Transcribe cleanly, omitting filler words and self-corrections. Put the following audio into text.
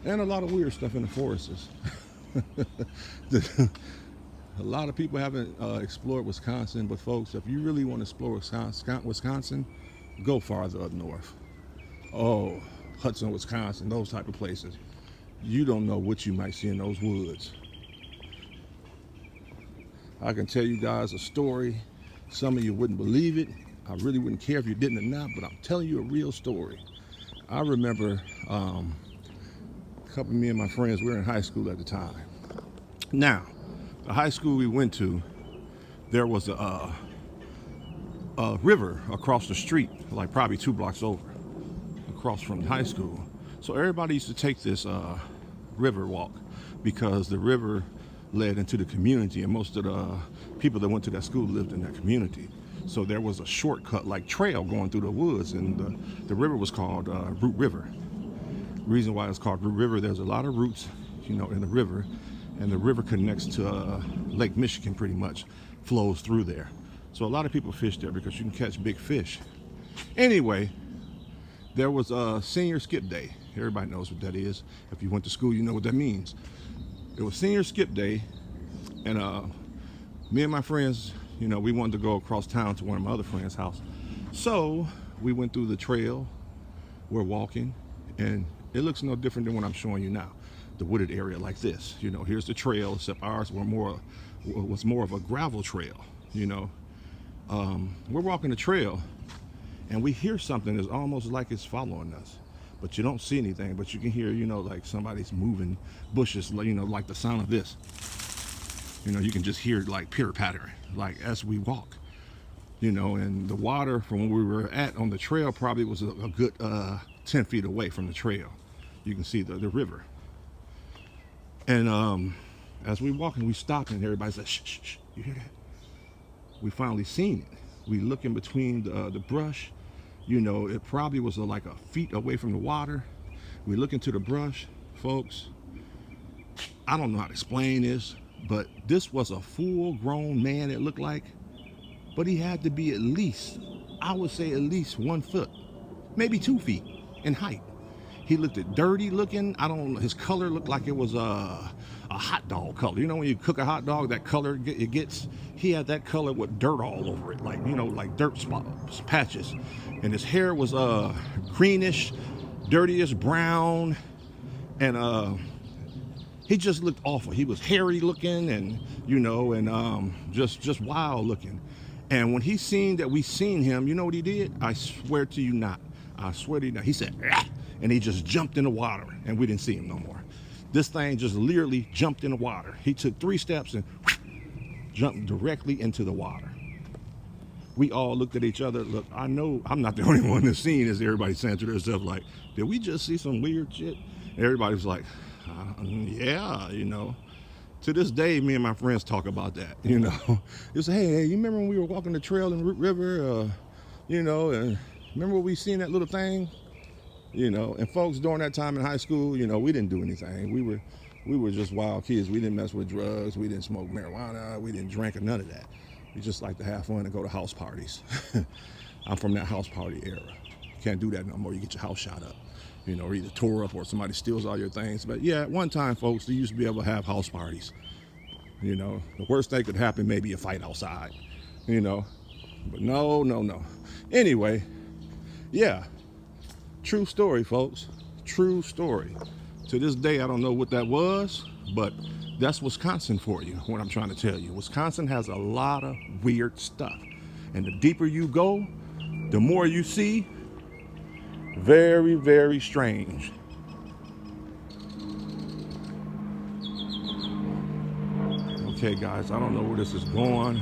and a lot of weird stuff in the forests. A lot of people haven't explored Wisconsin, but folks, if you really want to explore Wisconsin, go farther up north. Oh, Hudson, Wisconsin, those type of places. You don't know what you might see in those woods. I can tell you guys a story. Some of you wouldn't believe it. I really wouldn't care if you didn't or not, but I'm telling you a real story. I remember a couple of me and my friends, we were in high school at the time. Now, the high school we went to, there was a river across the street, like probably 2 blocks over, across from the high school. So everybody used to take this river walk because the river led into the community, and most of the people that went to that school lived in that community. So there was a shortcut, like trail, going through the woods, and the river was called Root River. Reason why it's called Root River, there's a lot of roots, in the river, and the river connects to Lake Michigan, pretty much flows through there. So a lot of people fish there because you can catch big fish. Anyway, there was a senior skip day. Everybody knows what that is. If you went to school, you know what that means. It was senior skip day, and me and my friends, we wanted to go across town to one of my other friends' house. So we went through the trail. We're walking, and it looks no different than what I'm showing you now. The wooded area like this. Here's the trail, except ours was more of a gravel trail. We're walking the trail, and we hear something that's almost like it's following us. But you don't see anything, but you can hear, like somebody's moving bushes, like the sound of this. You can just hear like pitter-pattering, like as we walk. And the water from where we were at on the trail probably was a good 10 feet away from the trail. You can see the river. And as we walking, we stopped, and everybody's like, shh, shh, shh, you hear that? We finally seen it. We look in between the brush. It probably was like a feet away from the water. We look into the brush, folks. I don't know how to explain this, but this was a full-grown man, it looked like. But he had to be at least, I would say at least 1 foot, maybe 2 feet in height. He looked dirty looking. I don't know, his color looked like it was a hot dog color. When you cook a hot dog, that color it gets, he had that color with dirt all over it, like dirt spots, patches. And his hair was greenish, dirtiest brown, and he just looked awful. He was hairy looking, and just wild looking. And when he seen that we seen him, you know what he did? I swear to you not. I swear to you not. He said, ah! And he just jumped in the water, and we didn't see him no more. This thing just literally jumped in the water. He took 3 steps and jumped directly into the water. We all looked at each other. Look, I know I'm not the only one that's seen this. Everybody saying to themselves, like, did we just see some weird shit? Everybody was like, yeah, To this day, me and my friends talk about that, It's, hey, you remember when we were walking the trail in Root River, and remember when we seen that little thing? And folks, during that time in high school, we didn't do anything. We were just wild kids. We didn't mess with drugs. We didn't smoke marijuana. We didn't drink or none of that. We just like to have fun and go to house parties. I'm from that house party era. You can't do that no more. You get your house shot up, or either tore up or somebody steals all your things. But yeah, at one time, folks, they used to be able to have house parties. The worst thing could happen, maybe a fight outside, But no. Anyway, yeah. True story, folks. True story. To this day, I don't know what that was, but that's Wisconsin for you, what I'm trying to tell you. Wisconsin has a lot of weird stuff. And the deeper you go, the more you see. Very, very strange. Okay, guys, I don't know where this is going.